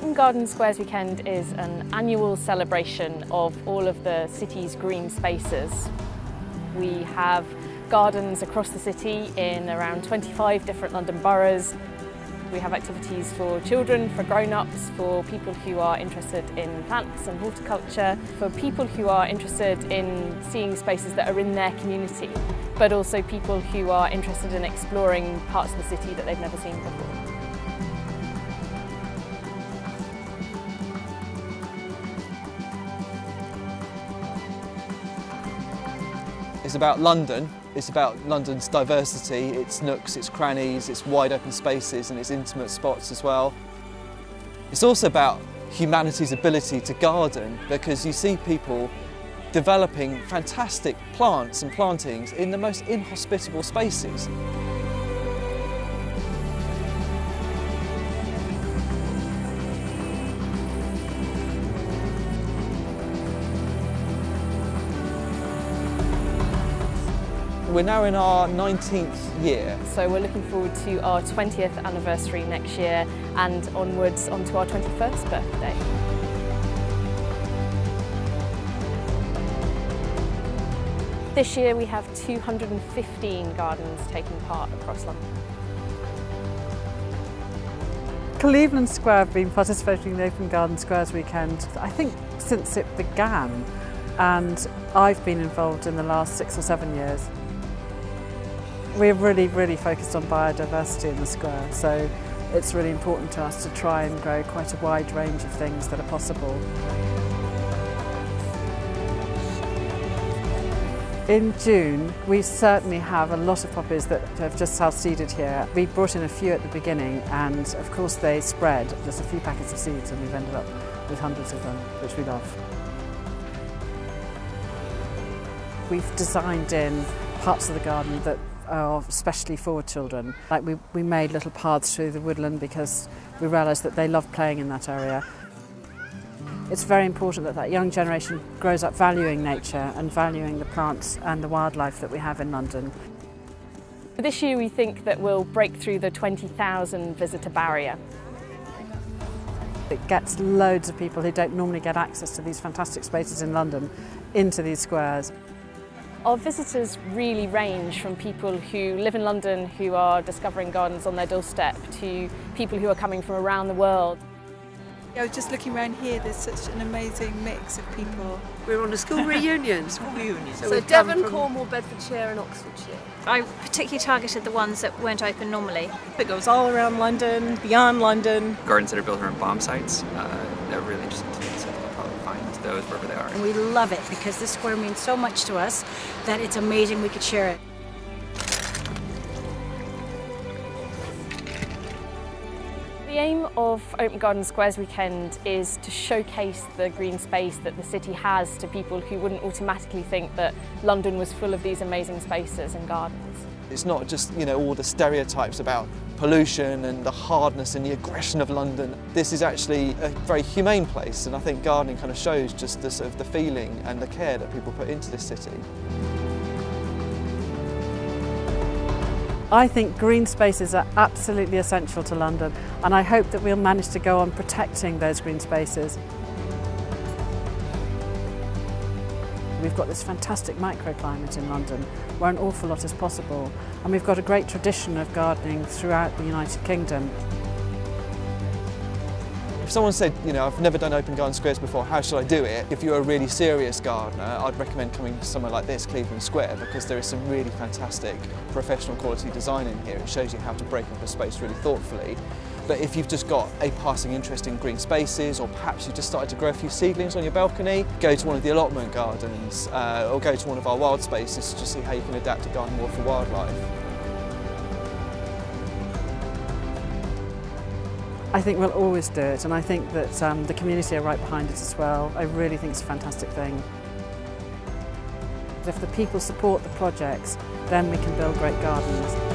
Open Garden Squares Weekend is an annual celebration of all of the city's green spaces. We have gardens across the city in around 25 different London boroughs. We have activities for children, for grown-ups, for people who are interested in plants and horticulture, for people who are interested in seeing spaces that are in their community, but also people who are interested in exploring parts of the city that they've never seen before. It's about London, it's about London's diversity, its nooks, its crannies, its wide open spaces and its intimate spots as well. It's also about humanity's ability to garden, because you see people developing fantastic plants and plantings in the most inhospitable spaces. We're now in our 19th year. So we're looking forward to our 20th anniversary next year and onwards onto our 21st birthday. This year we have 215 gardens taking part across London. Cleveland Square have been participating in the Open Garden Squares Weekend, I think since it began, and I've been involved in the last 6 or 7 years. We're really focused on biodiversity in the square, so it's really important to us to try and grow quite a wide range of things that are possible. In June, we certainly have a lot of poppies that have just self-seeded here. We brought in a few at the beginning, and of course they spread, just a few packets of seeds, and we've ended up with hundreds of them, which we love. We've designed in parts of the garden that are especially for children. Like we made little paths through the woodland because we realised that they love playing in that area. It's very important that that young generation grows up valuing nature and valuing the plants and the wildlife that we have in London. This year we think that we'll break through the 20,000 visitor barrier. It gets loads of people who don't normally get access to these fantastic spaces in London into these squares. Our visitors really range from people who live in London who are discovering gardens on their doorstep to people who are coming from around the world. I was just looking around here, there's such an amazing mix of people. We're on a school reunion. So Devon, Cornwall, Bedfordshire and Oxfordshire. I particularly targeted the ones that weren't open normally. It goes all around London, beyond London. Gardens that are built around bomb sites, they're really interesting to me, so I'll probably find those wherever they are. And we love it because this square means so much to us that it's amazing we could share it. The aim of Open Garden Squares Weekend is to showcase the green space that the city has to people who wouldn't automatically think that London was full of these amazing spaces and gardens. It's not just, all the stereotypes about pollution and the hardness and the aggression of London. This is actually a very humane place, and I think gardening kind of shows just the sort of the feeling and the care that people put into this city. I think green spaces are absolutely essential to London, and I hope that we'll manage to go on protecting those green spaces. We've got this fantastic microclimate in London where an awful lot is possible, and we've got a great tradition of gardening throughout the United Kingdom. If someone said, I've never done Open Garden Squares before, how should I do it? If you're a really serious gardener, I'd recommend coming to somewhere like this, Cleveland Square, because there is some really fantastic professional quality design in here. It shows you how to break up a space really thoughtfully. But if you've just got a passing interest in green spaces, or perhaps you've just started to grow a few seedlings on your balcony, go to one of the allotment gardens or go to one of our wild spaces to see how you can adapt a garden wall for wildlife. I think we'll always do it, and I think that the community are right behind it as well. I really think it's a fantastic thing. If the people support the projects, then we can build great gardens.